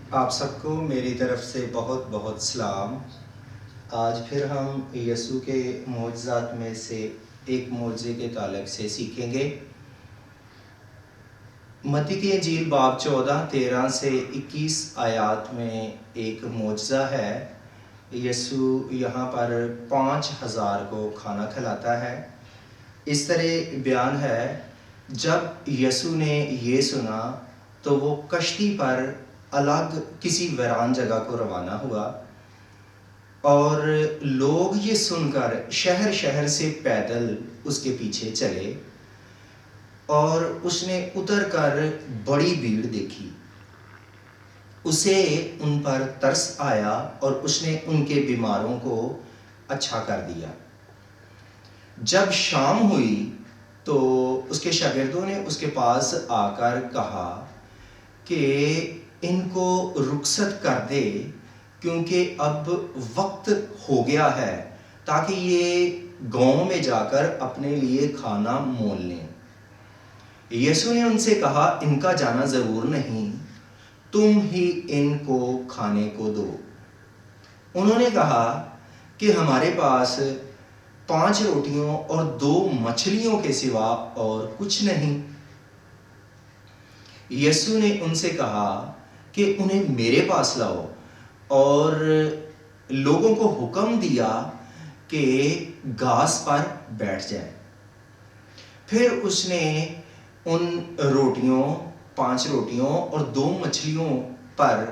آپ سب کو میری طرف سے بہت بہت سلام۔ آج پھر ہم یسوع کے معجزات میں سے ایک معجزے کے تعلق سے سیکھیں گے۔ متی کی انجیل باب 14 13 سے 21 آیات میں ایک معجزہ ہے۔ یسوع یہاں پر 5000 کو کھانا کھلاتا ہے۔ اس طرح بیان ہے، جب یسوع نے یہ سنا تو وہ کشتی پر الگ کسی ویران جگہ کو روانہ ہوا، اور لوگ یہ سن کر شہر شہر سے پیدل اس کے پیچھے چلے، اور اس نے اتر کر بڑی بھیڑ دیکھی۔ اسے ان پر ترس آیا اور اس نے ان کے بیماروں کو اچھا کر دیا۔ جب شام ہوئی تو اس کے شاگردوں نے اس کے پاس آ کر کہا کہ ان کو رخصت کر دے، کیونکہ اب وقت ہو گیا ہے، تاکہ یہ گاؤں میں جا کر اپنے لیے کھانا مول لیں۔ یسوع نے ان سے کہا، ان کا جانا ضرور نہیں، تم ہی ان کو کھانے کو دو۔ انہوں نے کہا کہ ہمارے پاس 5 روٹیوں اور 2 مچھلیوں کے سوا اور کچھ نہیں۔ یسوع نے ان سے کہا کہ انہیں میرے پاس لاؤ، اور لوگوں کو حکم دیا کہ گھاس پر بیٹھ جائیں۔ پھر اس نے ان 5 روٹیوں اور 2 مچھلیوں پر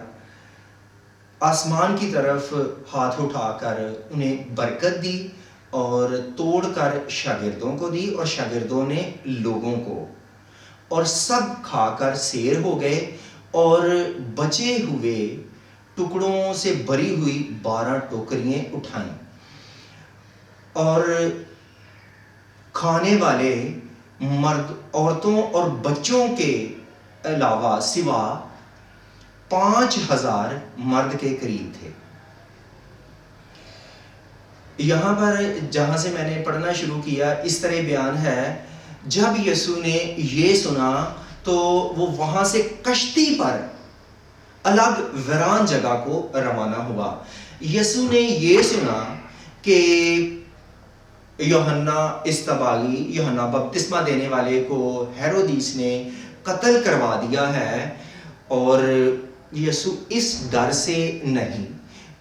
آسمان کی طرف ہاتھ اٹھا کر انہیں برکت دی، اور توڑ کر شاگردوں کو دی، اور شاگردوں نے لوگوں کو، اور سب کھا کر سیر ہو گئے، اور بچے ہوئے ٹکڑوں سے بھری ہوئی 12 ٹوکریاں اٹھائیں، اور کھانے والے مرد، عورتوں اور بچوں کے علاوہ سوا 5000 مرد کے قریب تھے۔ یہاں پر جہاں سے میں نے پڑھنا شروع کیا، اس طرح بیان ہے، جب یسوع نے یہ سنا تو وہ وہاں سے کشتی پر الگ ویران جگہ کو روانہ ہوا۔ یسوع نے یہ سنا کہ یوحنا بپتسمہ دینے والے کو ہیرودیس نے قتل کروا دیا ہے، اور یسوع اس ڈر سے نہیں،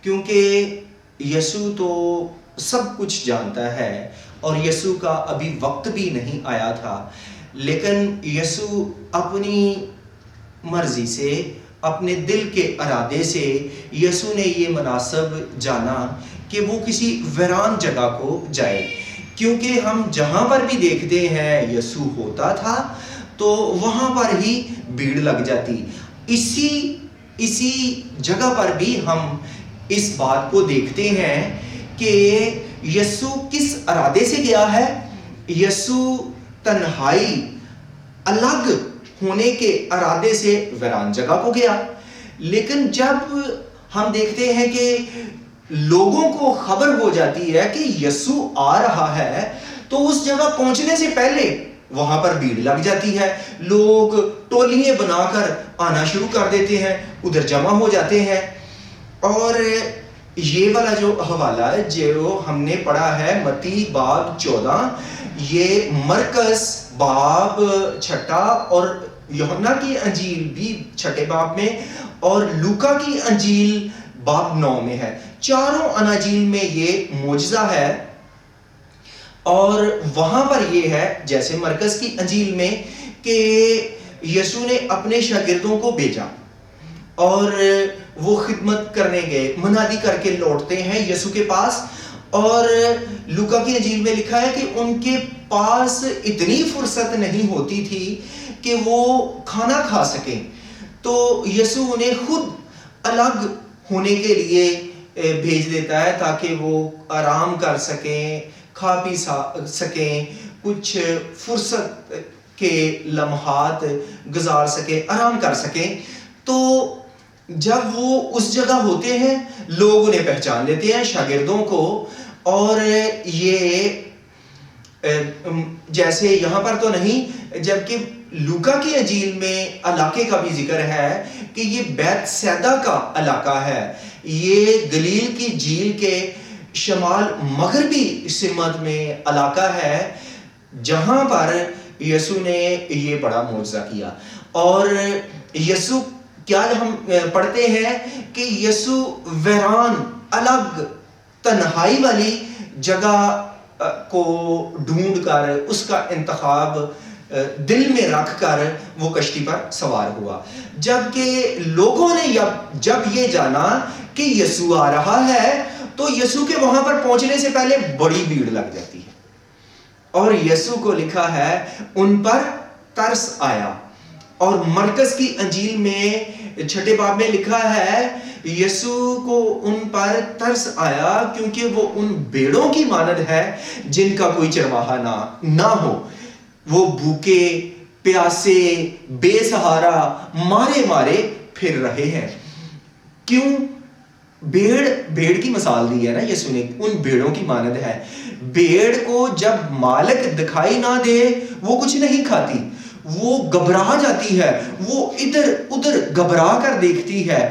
کیونکہ یسوع تو سب کچھ جانتا ہے، اور یسوع کا ابھی وقت بھی نہیں آیا تھا، لیکن یسوع اپنی مرضی سے، اپنے دل کے ارادے سے یسوع نے یہ مناسب جانا کہ وہ کسی ویران جگہ کو جائے، کیونکہ ہم جہاں پر بھی دیکھتے ہیں یسوع ہوتا تھا تو وہاں پر ہی بھیڑ لگ جاتی۔ اسی جگہ پر بھی ہم اس بات کو دیکھتے ہیں کہ یسوع کس ارادے سے گیا ہے۔ یسوع تنہائی، الگ ہونے کے ارادے سے ویران جگہ کو گیا، لیکن جب ہم دیکھتے ہیں کہ لوگوں کو خبر ہو جاتی ہے کہ یسوع آ رہا ہے، تو اس جگہ پہنچنے سے پہلے وہاں پر بھیڑ لگ جاتی ہے، لوگ ٹولیاں بنا کر آنا شروع کر دیتے ہیں، ادھر جمع ہو جاتے ہیں۔ اور یہ والا جو حوالہ ہے جو ہم نے پڑھا ہے متی باب 14، یہ مرکز باب 6 اور یوحنا کی انجیل بھی 6 باب میں، اور لوکا کی انجیل باب 9 میں ہے۔ چاروں اناجیل میں یہ معجزہ ہے، اور وہاں پر یہ ہے جیسے مرکز کی انجیل میں کہ یسوع نے اپنے شاگردوں کو بھیجا، اور وہ خدمت کرنے گئے، منادی کر کے لوٹتے ہیں یسوع کے پاس، اور لوکا کی انجیل میں لکھا ہے کہ ان کے پاس اتنی فرصت نہیں ہوتی تھی کہ وہ کھانا کھا سکیں، تو یسوع انہیں خود الگ ہونے کے لیے بھیج دیتا ہے تاکہ وہ آرام کر سکیں، کھا پی سکیں، کچھ فرصت کے لمحات گزار سکیں، آرام کر سکیں۔ تو جب وہ اس جگہ ہوتے ہیں، لوگ انہیں پہچان لیتے ہیں، شاگردوں کو، اور یہ جیسے یہاں پر تو نہیں، جبکہ لوکا کی انجیل میں علاقے کا بھی ذکر ہے کہ یہ بیت سیدا کا علاقہ ہے، یہ گلیل کی جھیل کے شمال مغربی سمت میں علاقہ ہے جہاں پر یسوع نے یہ بڑا معجزہ کیا۔ اور یسوع کیا ہم پڑھتے ہیں کہ یسوع ویران الگ تنہائی والی جگہ کو ڈھونڈ کر، اس کا انتخاب دل میں رکھ کر وہ کشتی پر سوار ہوا، جبکہ لوگوں نے جب یہ جانا کہ یسوع آ رہا ہے تو یسوع کے وہاں پر پہنچنے سے پہلے بڑی بھیڑ لگ جاتی ہے، اور یسوع کو لکھا ہے ان پر ترس آیا۔ اور مرکز کی انجیل میں 6 باب میں لکھا ہے یسوع کو ان پر ترس آیا کیونکہ وہ ان بھیڑوں کی مانند ہے جن کا کوئی چرواہا نہ ہو، وہ بھوکے پیاسے بے سہارا مارے پھر رہے ہیں۔ کیوں؟ بھیڑ کی مثال دی ہے نا یسوع نے، ان بھیڑوں کی مانند ہے۔ بھیڑ کو جب مالک دکھائی نہ دے وہ کچھ نہیں کھاتی، وہ گھبرا جاتی ہے، وہ ادھر ادھر گھبرا کر دیکھتی ہے،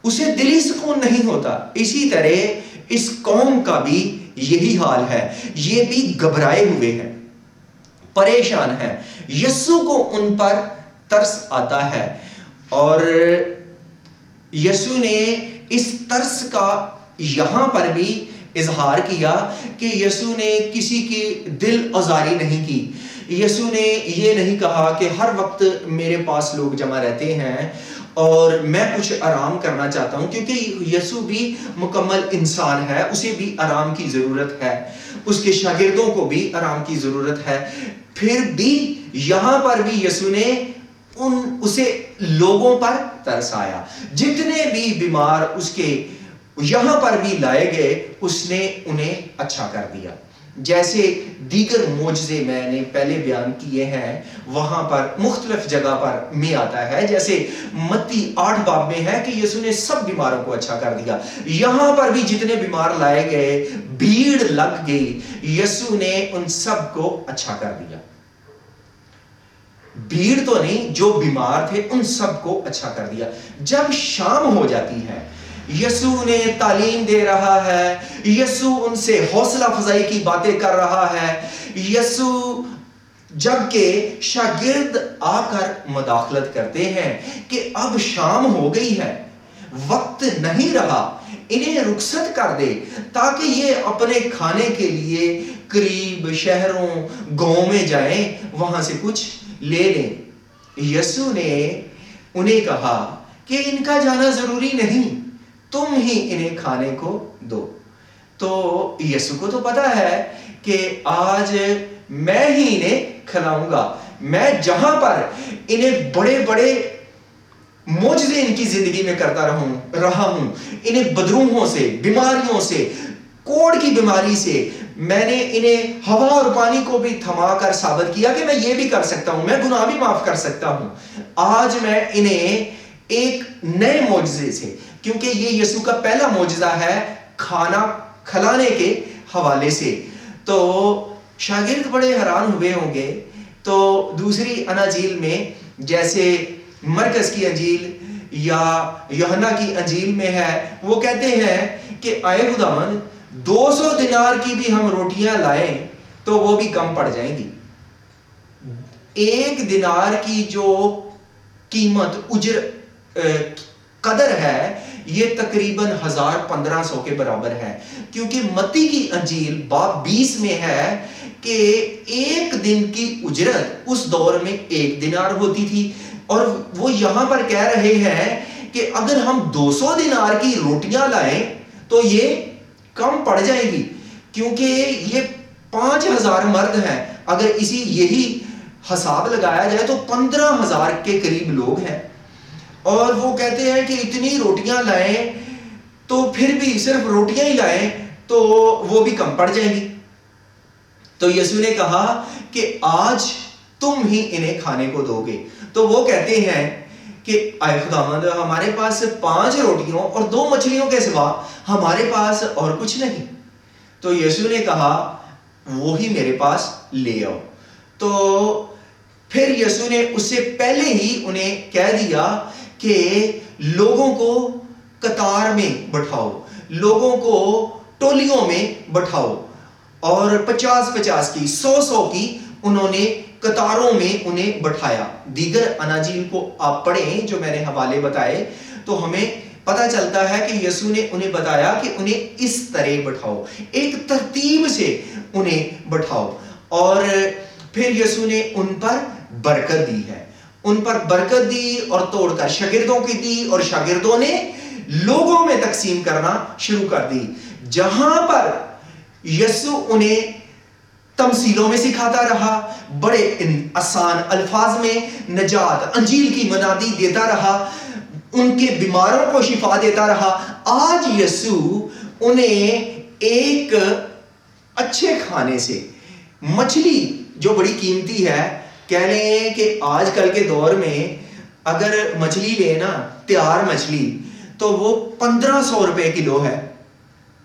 اسے دلی سکون نہیں ہوتا۔ اسی طرح اس قوم کا بھی یہی حال ہے، یہ بھی گھبرائے ہوئے ہیں، پریشان ہیں۔ یسوع کو ان پر ترس آتا ہے، اور یسوع نے اس ترس کا یہاں پر بھی اظہار کیا کہ یسوع نے کسی کی دل آزاری نہیں کی۔ یسوع نے یہ نہیں کہا کہ ہر وقت میرے پاس لوگ جمع رہتے ہیں اور میں کچھ آرام کرنا چاہتا ہوں، کیونکہ یسوع بھی مکمل انسان ہے، اسے بھی آرام کی ضرورت ہے، اس کے شاگردوں کو بھی آرام کی ضرورت ہے۔ پھر بھی یہاں پر بھی یسوع نے اسے لوگوں پر ترس آیا، جتنے بھی بیمار اس کے یہاں پر بھی لائے گئے اس نے انہیں اچھا کر دیا۔ جیسے دیگر معجزے میں نے پہلے بیان کیے ہیں وہاں پر مختلف جگہ پر میں آتا ہے، جیسے متی 8 باب میں ہے کہ یسوع نے سب بیماروں کو اچھا کر دیا۔ یہاں پر بھی جتنے بیمار لائے گئے، بھیڑ لگ گئی، یسوع نے ان سب کو اچھا کر دیا۔ بھیڑ تو نہیں، جو بیمار تھے ان سب کو اچھا کر دیا۔ جب شام ہو جاتی ہے، یسوع نے تعلیم دے رہا ہے، یسوع ان سے حوصلہ افزائی کی باتیں کر رہا ہے، یسوع جبکہ شاگرد آ کر مداخلت کرتے ہیں کہ اب شام ہو گئی ہے، وقت نہیں رہا، انہیں رخصت کر دے تاکہ یہ اپنے کھانے کے لیے قریب شہروں گاؤں میں جائیں، وہاں سے کچھ لے لیں۔ یسوع نے انہیں کہا کہ ان کا جانا ضروری نہیں، تم ہی انہیں کھانے کو دو۔ تو یسوع کو تو پتا ہے کہ آج میں ہی انہیں کھلاؤں گا، میں جہاں پر انہیں بڑے بڑے معجزے ان کی زندگی میں کرتا رہا ہوں، انہیں بدروحوں سے، بیماریوں سے، کوڑ کی بیماری سے، میں نے انہیں ہوا اور پانی کو بھی تھما کر ثابت کیا کہ میں یہ بھی کر سکتا ہوں، میں گناہ بھی معاف کر سکتا ہوں۔ آج میں انہیں ایک نئے معجزے سے، کیونکہ یہ یسوع کا پہلا معجزہ ہے کھانا کھلانے کے حوالے سے، تو شاگرد بڑے حیران ہوئے ہوں گے۔ تو دوسری اناجیل میں جیسے مرکز کی انجیل یا یوحنا کی انجیل میں ہے، وہ کہتے ہیں کہ آئے خداوند 200 دینار کی بھی ہم روٹیاں لائیں تو وہ بھی کم پڑ جائیں گی۔ 1 دینار کی جو قیمت قدر ہے یہ تقریباً 1500 کے برابر ہے، کیونکہ متی کی انجیل باب 20 میں ہے کہ 1 دن کی اجرت اس دور میں 1 دینار ہوتی تھی، اور وہ یہاں پر کہہ رہے ہیں کہ اگر ہم 200 دینار کی روٹیاں لائیں تو یہ کم پڑ جائے گی، کیونکہ یہ 5000 مرد ہیں، اگر یہی حساب لگایا جائے تو 15000 کے قریب لوگ ہیں، اور وہ کہتے ہیں کہ اتنی روٹیاں لائیں تو پھر بھی صرف روٹیاں ہی لائیں تو وہ بھی کم پڑ جائیں گی۔ تو یسوع نے کہا کہ آج تم ہی انہیں کھانے کو دو گے۔ تو وہ کہتے ہیں کہ اے خداوند، ہمارے پاس 5 روٹیوں اور 2 مچھلیوں کے سوا ہمارے پاس اور کچھ نہیں۔ تو یسوع نے کہا وہی میرے پاس لے آؤ. تو پھر یسوع نے اس سے پہلے ہی انہیں کہہ دیا کہ لوگوں کو قطار میں بٹھاؤ, لوگوں کو ٹولیوں میں بٹھاؤ, اور 50 کی 100 کی انہوں نے قطاروں میں انہیں بٹھایا. دیگر اناجیل کو آپ پڑھیں جو میں نے حوالے بتائے تو ہمیں پتہ چلتا ہے کہ یسوع نے انہیں بتایا کہ انہیں اس طرح بٹھاؤ, ایک ترتیب سے انہیں بٹھاؤ. اور پھر یسوع نے ان پر برکت دی ہے, ان پر برکت دی اور توڑ کر شاگردوں کی دی, اور شاگردوں نے لوگوں میں تقسیم کرنا شروع کر دی. جہاں پر یسوع انہیں تمثیلوں میں سکھاتا رہا, بڑے آسان الفاظ میں نجات انجیل کی منادی دیتا رہا, ان کے بیماروں کو شفا دیتا رہا, آج یسوع انہیں ایک اچھے کھانے سے, مچھلی جو بڑی قیمتی ہے, کہہ لیں کہ آج کل کے دور میں اگر مچھلی لینا تیار مچھلی تو وہ 1500 روپے کلو ہے,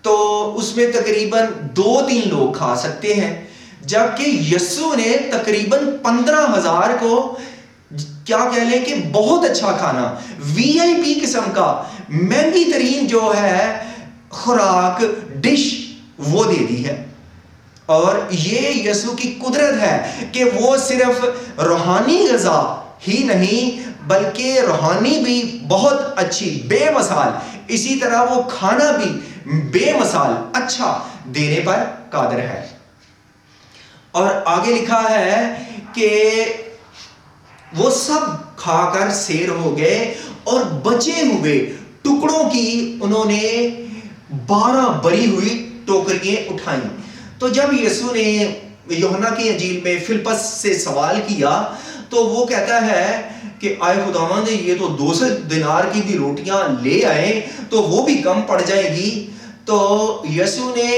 تو اس میں تقریباً 2-3 لوگ کھا سکتے ہیں. جبکہ یسوع نے تقریباً 15,000 کو کیا کہہ لیں کہ بہت اچھا کھانا, VIP قسم کا مہنگی ترین جو ہے خوراک ڈش وہ دے دی ہے. اور یہ یسوع کی قدرت ہے کہ وہ صرف روحانی غذا ہی نہیں بلکہ روحانی بھی بہت اچھی بے مثال, اسی طرح وہ کھانا بھی بے مثال اچھا دینے پر قادر ہے. اور آگے لکھا ہے کہ وہ سب کھا کر سیر ہو گئے اور بچے ہوئے ٹکڑوں کی انہوں نے 12 بری ہوئی ٹوکریاں اٹھائیں. تو جب یسوع نے یوحنا کی انجیل میں فلپس سے سوال کیا تو وہ کہتا ہے کہ آئے خداوند یہ تو 200 دینار کی بھی روٹیاں لے آئے تو وہ بھی کم پڑ جائے گی. تو یسوع نے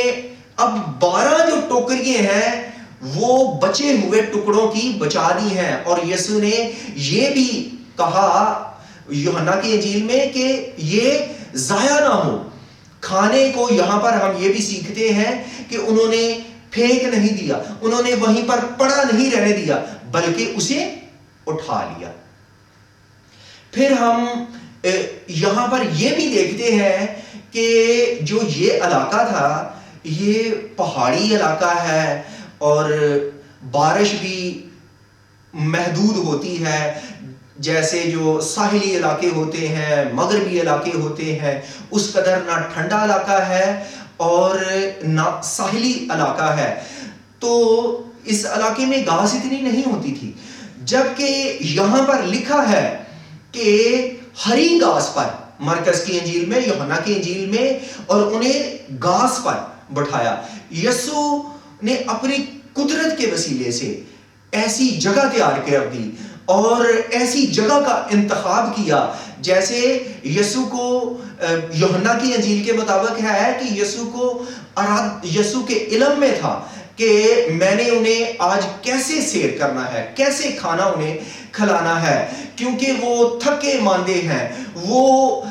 اب 12 جو ٹوکریاں ہیں وہ بچے ہوئے ٹکڑوں کی بچا دی ہیں. اور یسوع نے یہ بھی کہا یوحنا کی انجیل میں کہ یہ ضائع نہ ہو. کھانے کو یہاں پر ہم یہ بھی سیکھتے ہیں کہ انہوں نے پھینک نہیں دیا, انہوں نے وہیں پر پڑا نہیں رہنے دیا بلکہ اسے اٹھا لیا. پھر ہم یہاں پر یہ بھی دیکھتے ہیں کہ جو یہ علاقہ تھا یہ پہاڑی علاقہ ہے اور بارش بھی محدود ہوتی ہے. جیسے جو ساحلی علاقے ہوتے ہیں, مغربی علاقے ہوتے ہیں, اس قدر نہ ٹھنڈا علاقہ ہے اور نہ ساحلی علاقہ ہے. تو اس علاقے میں گھاس اتنی نہیں ہوتی تھی, جبکہ یہاں پر لکھا ہے کہ ہری گھاس پر, مرکز کی انجیل میں, یوحنا کی انجیل میں, اور انہیں گھاس پر بٹھایا. یسوع نے اپنی قدرت کے وسیلے سے ایسی جگہ تیار کر دی اور ایسی جگہ کا انتخاب کیا جیسے یسوع کو یوحنا کی انجیل کے مطابق ہے کہ یسوع کے علم میں تھا کہ میں نے انہیں آج کیسے سیر کرنا ہے, کیسے کھانا انہیں کھلانا ہے, کیونکہ وہ تھکے ماندے ہیں, وہ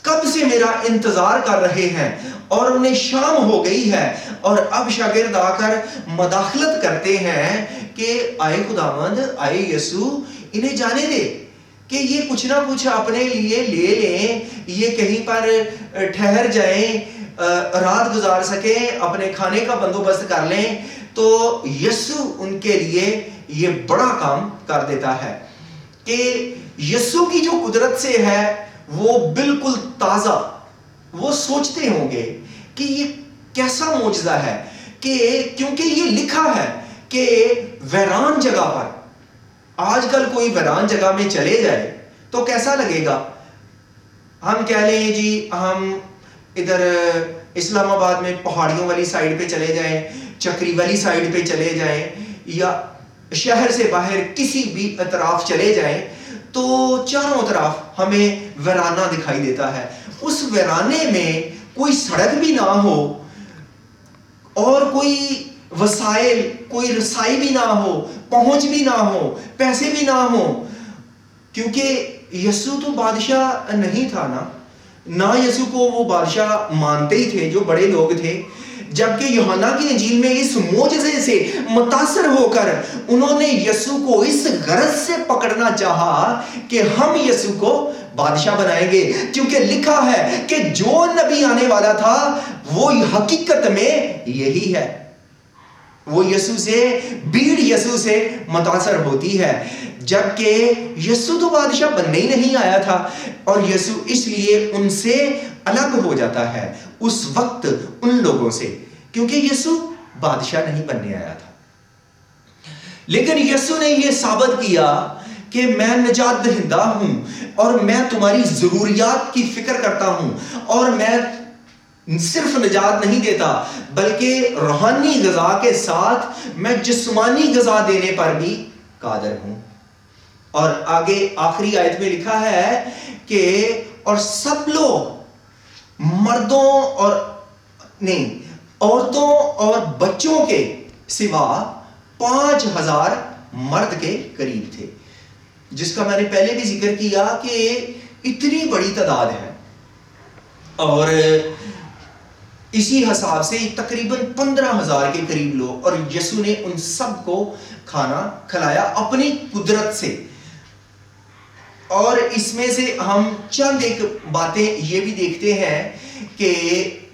کب سے میرا انتظار کر رہے ہیں اور انہیں شام ہو گئی ہے. اور اب شاگرد آ کر مداخلت کرتے ہیں کہ آئے خداوند, آئے یسوع, انہیں جانے دے کہ یہ کچھ نہ کچھ اپنے لیے لے لیں, یہ کہیں پر ٹھہر جائیں, رات گزار سکیں, اپنے کھانے کا بندوبست کر لیں. تو یسوع ان کے لیے یہ بڑا کام کر دیتا ہے کہ یسوع کی جو قدرت سے ہے وہ بالکل تازہ. وہ سوچتے ہوں گے کہ یہ کیسا معجزہ ہے, کہ کیونکہ یہ لکھا ہے کہ ویران جگہ پر, آج کل کوئی ویران جگہ میں چلے جائے تو کیسا لگے گا. ہم کہہ لیں جی ہم ادھر اسلام آباد میں پہاڑیوں والی سائیڈ پہ چلے جائیں, چکری والی سائیڈ پہ چلے جائیں, یا شہر سے باہر کسی بھی اطراف چلے جائیں تو چاروں طرف ہمیں ویرانہ دکھائی دیتا ہے. اس ویرانے میں کوئی سڑک بھی نہ ہو اور کوئی وسائل, کوئی رسائی بھی نہ ہو, پہنچ بھی نہ ہو, پیسے بھی نہ ہو, کیونکہ یسوع تو بادشاہ نہیں تھا نا, نہ یسوع کو وہ بادشاہ مانتے ہی تھے جو بڑے لوگ تھے, جبکہ یوحنا کی انجیل میں اس معجزے سے متاثر ہو کر انہوں نے یسوع کو اس غرض سے پکڑنا چاہا کہ ہم یسوع کو بادشاہ بنائیں گے، کیونکہ لکھا ہے کہ جو نبی آنے والا تھا وہ حقیقت میں یہی ہے۔ وہ یسوع سے، بھیڑ یسوع سے متاثر ہوتی ہے، جبکہ یسوع تو بادشاہ بننے ہی نہیں آیا تھا، اور یسوع اس لیے ان سے الگ ہو جاتا ہے اس وقت ان لوگوں سے، کیونکہ یسوع بادشاہ نہیں بننے آیا تھا۔ لیکن یسوع نے یہ ثابت کیا کہ میں نجات دہندہ ہوں، اور میں تمہاری ضروریات کی فکر کرتا ہوں، اور میں صرف نجات نہیں دیتا بلکہ روحانی غذا کے ساتھ میں جسمانی غذا دینے پر بھی قادر ہوں۔ اور آگے آخری آیت میں لکھا ہے کہ اور سب لوگ مردوں اور نہیں عورتوں اور بچوں کے سوا 5000 مرد کے قریب تھے، جس کا میں نے پہلے بھی ذکر کیا کہ اتنی بڑی تعداد ہے، اور اسی حساب سے تقریباً 15000 کے قریب لوگ، اور یسوع نے ان سب کو کھانا کھلایا اپنی قدرت سے۔ اور اس میں سے ہم چند ایک باتیں یہ بھی دیکھتے ہیں کہ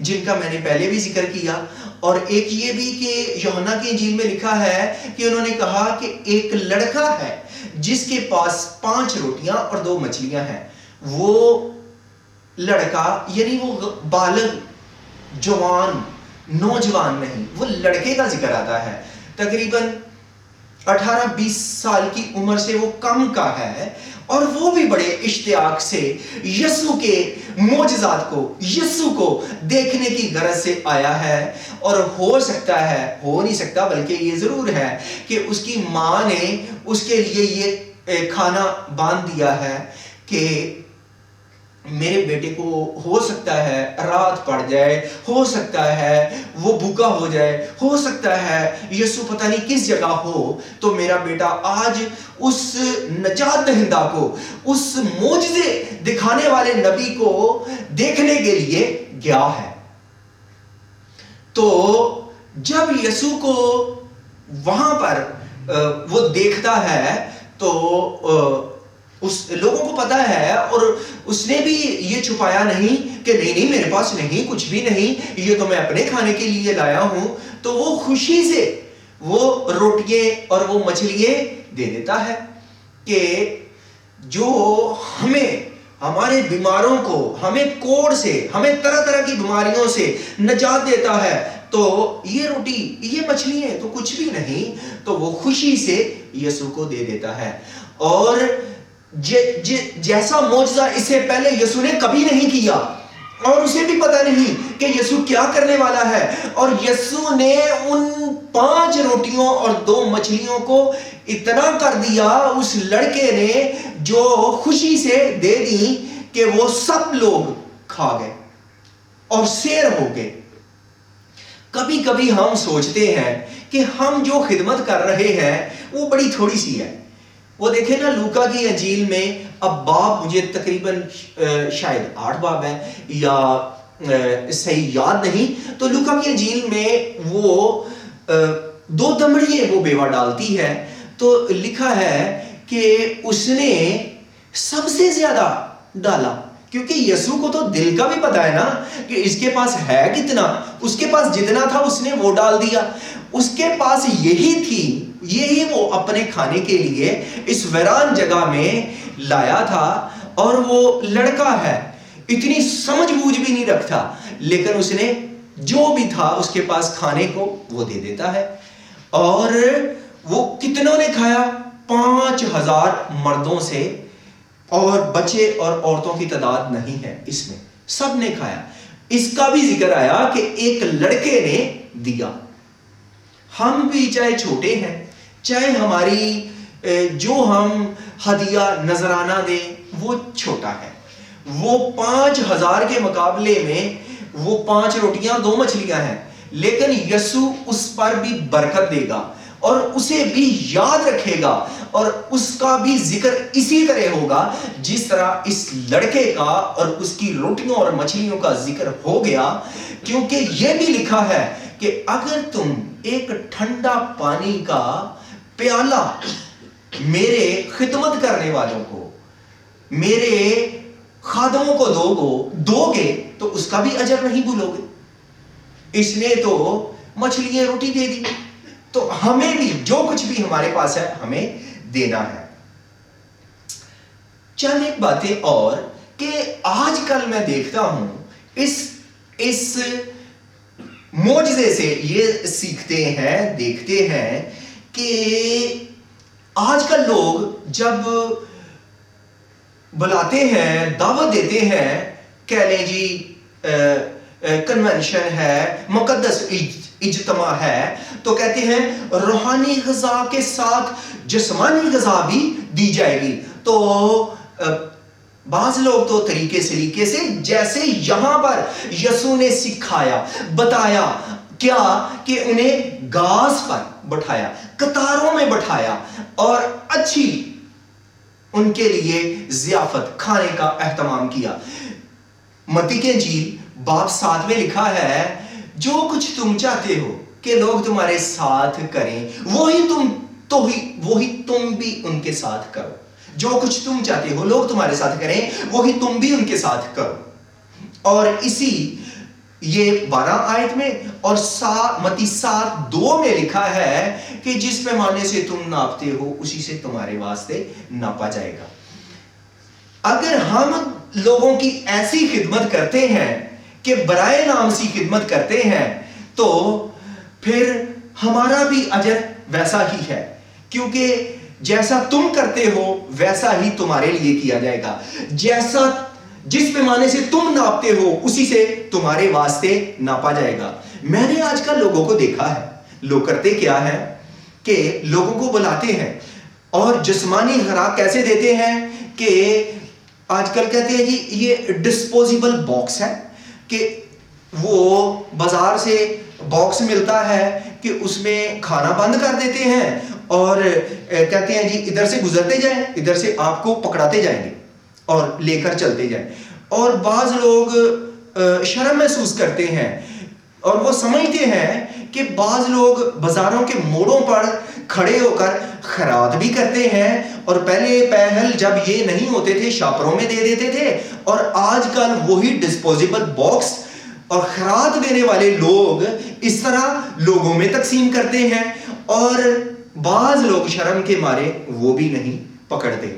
جن کا میں نے پہلے بھی ذکر کیا، اور ایک یہ بھی کہ یوحنا کی انجیل میں لکھا ہے کہ انہوں نے کہا کہ ایک لڑکا ہے جس کے پاس 5 روٹیاں اور 2 مچھلیاں ہیں۔ وہ لڑکا یعنی وہ بالغ جوان نوجوان نہیں، وہ لڑکے کا ذکر آتا ہے، تقریباً 18-20 سال کی عمر سے وہ کم کا ہے، اور وہ بھی بڑے اشتیاق سے یسوع کے معجزات کو، یسوع کو دیکھنے کی غرض سے آیا ہے۔ اور ہو سکتا ہے، ہو نہیں سکتا بلکہ یہ ضرور ہے کہ اس کی ماں نے اس کے لیے یہ کھانا باندھ دیا ہے کہ میرے بیٹے کو ہو سکتا ہے رات پڑ جائے، ہو سکتا ہے وہ بھوکا ہو جائے، ہو سکتا ہے یسوع پتہ نہیں کس جگہ ہو، تو میرا بیٹا آج اس نجات دہندہ کو، اس معجزے دکھانے والے نبی کو دیکھنے کے لیے گیا ہے۔ تو جب یسوع کو وہاں پر وہ دیکھتا ہے تو اس لوگوں کو پتا ہے، اور اس نے بھی یہ چھپایا نہیں کہ نہیں میرے پاس نہیں، کچھ بھی نہیں، یہ تو میں اپنے کھانے کے لیے لایا ہوں۔ تو وہ خوشی سے وہ روٹیاں اور وہ مچھلیاں دے دیتا ہے کہ جو ہمیں، ہمارے بیماروں کو، ہمیں کوڑ سے، ہمیں طرح طرح کی بیماریوں سے نجات دیتا ہے، تو یہ روٹی یہ مچھلیاں تو کچھ بھی نہیں، تو وہ خوشی سے یسوع کو دے دیتا ہے۔ اور جیسا معجزہ اس سے پہلے یسوع نے کبھی نہیں کیا، اور اسے بھی پتہ نہیں کہ یسوع کیا کرنے والا ہے، اور یسوع نے ان 5 روٹیوں اور 2 مچھلیوں کو اتنا کر دیا اس لڑکے نے، جو خوشی سے دے دی کہ وہ سب لوگ کھا گئے اور سیر ہو گئے۔ کبھی کبھی ہم سوچتے ہیں کہ ہم جو خدمت کر رہے ہیں وہ بڑی تھوڑی سی ہے۔ وہ دیکھیں نا لوکا کی انجیل میں، اب باب مجھے تقریباً شاید 8 باب ہے یا صحیح یاد نہیں، تو لوکا کی انجیل میں وہ 2 دمڑیے وہ بیوہ ڈالتی ہے، تو لکھا ہے کہ اس نے سب سے زیادہ ڈالا، کیونکہ یسوع کو تو دل کا بھی پتا ہے نا کہ اس کے پاس ہے کتنا، اس کے پاس جتنا تھا اس نے وہ ڈال دیا، اس کے پاس یہی تھی، یہی وہ اپنے کھانے کے لیے اس ویران جگہ میں لایا تھا۔ اور وہ لڑکا ہے، اتنی سمجھ بوجھ بھی نہیں رکھتا، لیکن اس نے جو بھی تھا اس کے پاس کھانے کو وہ دے دیتا ہے۔ اور وہ کتنوں نے کھایا؟ 5000 مردوں سے، اور بچے اور عورتوں کی تعداد نہیں ہے اس میں، سب نے کھایا۔ اس کا بھی ذکر آیا کہ ایک لڑکے نے دیا۔ ہم بھی چاہے چھوٹے ہیں، چاہے ہماری جو ہم ہدیہ نذرانہ دیں وہ چھوٹا ہے، وہ 5000 کے مقابلے میں وہ 5 روٹیاں 2 مچھلیاں ہیں، لیکن یسوع اس پر بھی برکت دے گا اور اسے بھی یاد رکھے گا، اور اس کا بھی ذکر اسی طرح ہوگا جس طرح اس لڑکے کا اور اس کی روٹیوں اور مچھلیوں کا ذکر ہو گیا، کیونکہ یہ بھی لکھا ہے کہ اگر تم ایک ٹھنڈا پانی کا پیالہ میرے خدمت کرنے والوں کو، میرے خادموں کو دو گے تو اس کا بھی اجر نہیں بھولو گے. اس نے تو مچھلیاں روٹی دے دی، تو ہمیں بھی جو کچھ بھی ہمارے پاس ہے ہمیں دینا ہے. چند ایک باتیں اور کہ آج کل میں دیکھتا ہوں اس معجزے سے یہ سیکھتے ہیں، دیکھتے ہیں کہ آج کل لوگ جب بلاتے ہیں، دعوت دیتے ہیں، کہہ لیں جی کنونشن ہے، مقدس اجتماع ہے، تو کہتے ہیں روحانی غذا کے ساتھ جسمانی غذا بھی دی جائے گی. تو بعض لوگ تو طریقے سے جیسے یہاں پر یسوع نے سکھایا، بتایا کیا کہ انہیں گاز پر بٹھایا، قطاروں میں بٹھایا اور اچھی ان کے لیے ضیافت کھانے کا اہتمام کیا. متی کی انجیل باب 7 میں لکھا ہے جو کچھ تم چاہتے ہو کہ لوگ تمہارے ساتھ کریں وہی تم بھی ان کے ساتھ کرو. جو کچھ تم چاہتے ہو لوگ تمہارے ساتھ کریں وہی تم بھی ان کے ساتھ کرو. اور اسی یہ 12 آیت میں اور متی 7:2 میں لکھا ہے کہ جس پیمانے سے تم ناپتے ہو اسی سے تمہارے واسطے ناپا جائے گا. اگر ہم لوگوں کی ایسی خدمت کرتے ہیں کہ برائے نام سی خدمت کرتے ہیں تو پھر ہمارا بھی اجر ویسا ہی ہے، کیونکہ جیسا تم کرتے ہو ویسا ہی تمہارے لیے کیا جائے گا. جس پیمانے سے تم ناپتے ہو اسی سے تمہارے واسطے ناپا جائے گا. میں نے آج کل لوگوں کو دیکھا ہے، لوگ کرتے کیا ہے کہ لوگوں کو بلاتے ہیں اور جسمانی خوراک کیسے دیتے ہیں کہ آج کل کہتے ہیں جی یہ ڈسپوزیبل باکس ہے، کہ وہ بازار سے باکس ملتا ہے کہ اس میں کھانا بند کر دیتے ہیں اور کہتے ہیں جی ادھر سے گزرتے جائیں، ادھر سے آپ کو پکڑاتے جائیں گے اور لے کر چلتے جائیں. اور بعض لوگ شرم محسوس کرتے ہیں اور وہ سمجھتے ہیں کہ بعض لوگ بازاروں کے موڑوں پر کھڑے ہو کر خیرات بھی کرتے ہیں، اور پہلے پہل جب یہ نہیں ہوتے تھے شاپروں میں دے دیتے تھے، اور آج کل وہی ڈسپوزیبل باکس اور خیرات دینے والے لوگ اس طرح لوگوں میں تقسیم کرتے ہیں، اور بعض لوگ شرم کے مارے وہ بھی نہیں پکڑتے.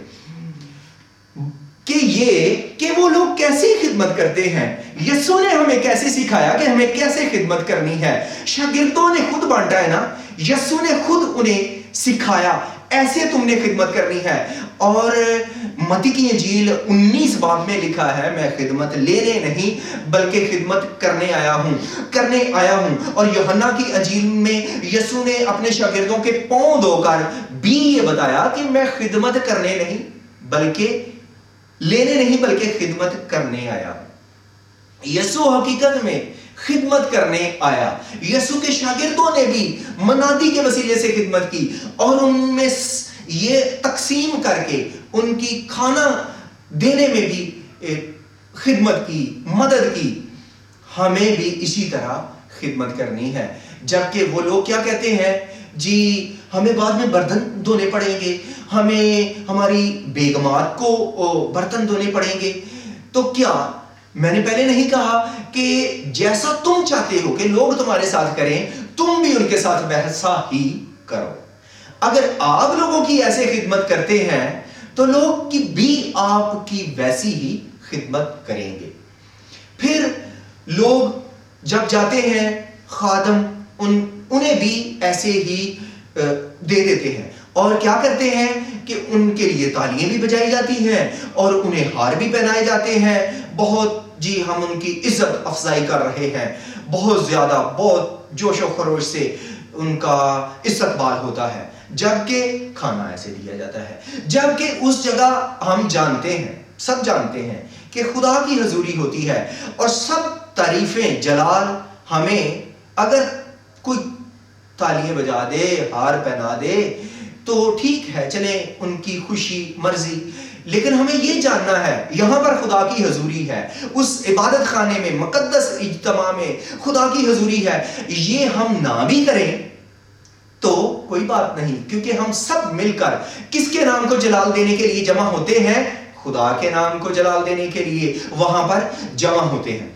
کہ وہ لوگ کیسی خدمت کرتے ہیں. یسوع نے ہمیں کیسے سکھایا کہ ہمیں کیسے خدمت کرنی ہے. شاگردوں نے خود بانٹا ہے نا، یسوع نے خود انہیں سکھایا ایسے تم نے خدمت کرنی ہے. اور متی کی انجیل 19 باب میں لکھا ہے میں خدمت لینے نہیں بلکہ خدمت کرنے آیا ہوں. اور یوحنا کی انجیل میں یسوع نے اپنے شاگردوں کے پاؤں دھو کر بھی یہ بتایا کہ میں خدمت کرنے نہیں بلکہ لینے نہیں بلکہ خدمت کرنے آیا. یسوع حقیقت میں خدمت کرنے آیا. یسوع کے شاگردوں نے بھی منادی کے وسیلے سے خدمت کی اور ان میں یہ تقسیم کر کے ان کی کھانا دینے میں بھی خدمت کی، مدد کی. ہمیں بھی اسی طرح خدمت کرنی ہے. جبکہ وہ لوگ کیا کہتے ہیں جی ہمیں بعد میں برتن دھونے پڑیں گے، ہمیں ہماری بیگمات کو برتن دھونے پڑیں گے. تو کیا میں نے پہلے نہیں کہا کہ جیسا تم چاہتے ہو کہ لوگ تمہارے ساتھ کریں تم بھی ان کے ساتھ ویسا ہی کرو. اگر آپ لوگوں کی ایسے خدمت کرتے ہیں تو لوگ کی بھی آپ کی ویسی ہی خدمت کریں گے. پھر لوگ جب جاتے ہیں خادم انہیں بھی ایسے ہی دے دیتے ہیں اور کیا کرتے ہیں کہ ان کے لیے تالیاں بھی بجائی جاتی ہیں اور انہیں ہار بھی پہنائے جاتے ہیں. بہت جی ہم ان کی عزت افزائی کر رہے ہیں، بہت زیادہ، بہت جوش و خروش سے ان کا استقبال ہوتا ہے، جبکہ کھانا ایسے دیا جاتا ہے. جبکہ اس جگہ ہم جانتے ہیں، سب جانتے ہیں کہ خدا کی حضوری ہوتی ہے اور سب تعریفیں جلال ہمیں اگر کوئی تالیاں بجا دے، ہار پہنا دے تو ٹھیک ہے، چلیں ان کی خوشی مرضی. لیکن ہمیں یہ جاننا ہے یہاں پر خدا کی حضوری ہے، اس عبادت خانے میں، مقدس اجتماع میں خدا کی حضوری ہے. یہ ہم نہ بھی کریں تو کوئی بات نہیں، کیونکہ ہم سب مل کر کس کے نام کو جلال دینے کے لیے جمع ہوتے ہیں؟ خدا کے نام کو جلال دینے کے لیے وہاں پر جمع ہوتے ہیں.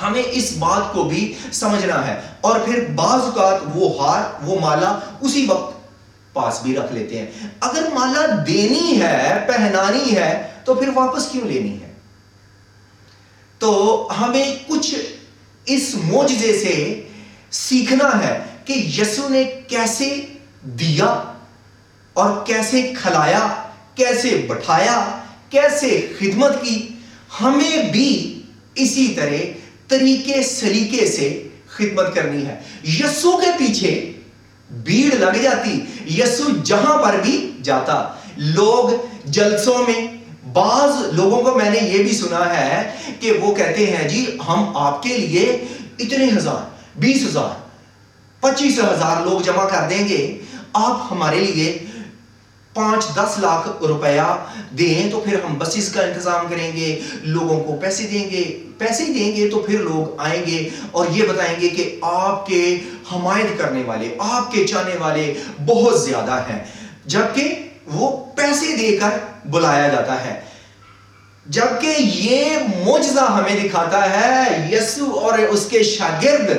ہمیں اس بات کو بھی سمجھنا ہے. اور پھر بعض اوقات وہ ہار، وہ مالا اسی وقت پاس بھی رکھ لیتے ہیں. اگر مالا دینی ہے، پہنانی ہے، تو پھر واپس کیوں لینی ہے؟ تو ہمیں کچھ اس معجزے سے سیکھنا ہے کہ یسوع نے کیسے دیا اور کیسے کھلایا، کیسے بٹھایا، کیسے خدمت کی. ہمیں بھی اسی طرح طریقے سلیقے سے خدمت کرنی ہے. یسوع کے پیچھے بھیڑ لگ جاتی، یسوع جہاں پر بھی جاتا. لوگ جلسوں میں، بعض لوگوں کو میں نے یہ بھی سنا ہے کہ وہ کہتے ہیں جی ہم آپ کے لیے اتنے ہزار، 20,000، 25,000 لوگ جمع کر دیں گے، آپ ہمارے لیے 5-10 لاکھ روپیہ دیں تو پھر ہم بسیز کا انتظام کریں گے، لوگوں کو پیسے دیں گے، پیسے دیں گے تو پھر لوگ آئیں گے اور یہ بتائیں گے کہ آپ کے حمایت کرنے والے، آپ کے چاہنے والے بہت زیادہ ہیں. جبکہ وہ پیسے دے کر بلایا جاتا ہے. جبکہ یہ معجزہ ہمیں دکھاتا ہے یسوع اور اس کے شاگرد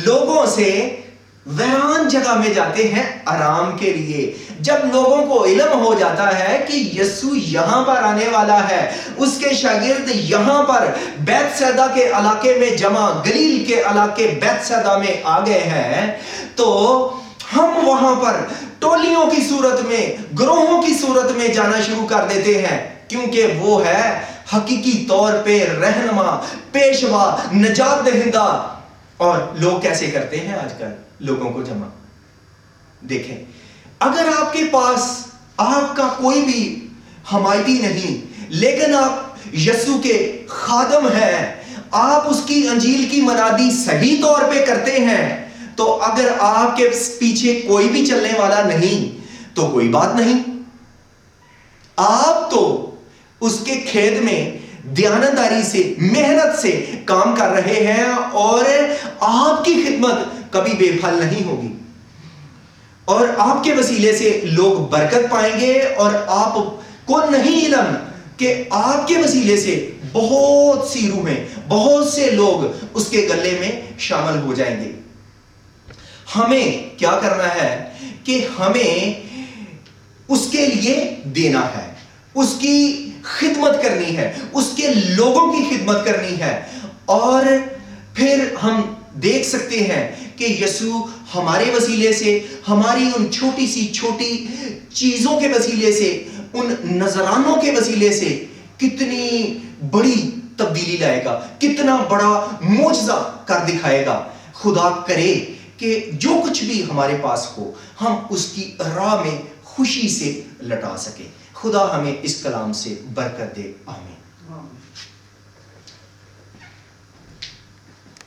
لوگوں سے ویران جگہ میں جاتے ہیں آرام کے لیے. جب لوگوں کو علم ہو جاتا ہے کہ یسوع یہاں پر آنے والا ہے، اس کے شاگرد یہاں پر بیت سیدا کے علاقے میں جمع، گلیل کے علاقے بیت سیدا میں آ گئے ہیں، تو ہم وہاں پر ٹولیوں کی صورت میں، گروہوں کی صورت میں جانا شروع کر دیتے ہیں، کیونکہ وہ ہے حقیقی طور پہ رہنما، پیشوا، نجات دہندہ. اور لوگ کیسے کرتے ہیں آج کل لوگوں کو جمع؟ دیکھیں، اگر آپ کے پاس آپ کا کوئی بھی حمایتی نہیں، لیکن آپ یسوع کے خادم ہیں، آپ اس کی انجیل کی منادی صحیح طور پہ کرتے ہیں، تو اگر آپ کے پیچھے کوئی بھی چلنے والا نہیں تو کوئی بات نہیں. آپ تو اس کے کھیت میں دیانتداری سے، محنت سے کام کر رہے ہیں اور آپ کی خدمت کبھی بے پھل نہیں ہوگی، اور آپ کے وسیلے سے لوگ برکت پائیں گے. اور آپ کو نہیں علم کہ آپ کے وسیلے سے بہت سی روحیں، بہت سے لوگ اس کے گلے میں شامل ہو جائیں گے. ہمیں کیا کرنا ہے کہ ہمیں اس کے لیے دینا ہے، اس کی خدمت کرنی ہے، اس کے لوگوں کی خدمت کرنی ہے. اور پھر ہم دیکھ سکتے ہیں کہ یسوع ہمارے وسیلے سے، ہماری ان چھوٹی سی چھوٹی چیزوں کے وسیلے سے، ان نذرانوں کے وسیلے سے کتنی بڑی تبدیلی لائے گا، کتنا بڑا معجزہ کر دکھائے گا. خدا کرے کہ جو کچھ بھی ہمارے پاس ہو ہم اس کی راہ میں خوشی سے لٹا سکیں. خدا ہمیں اس کلام سے برکت دے. آمین.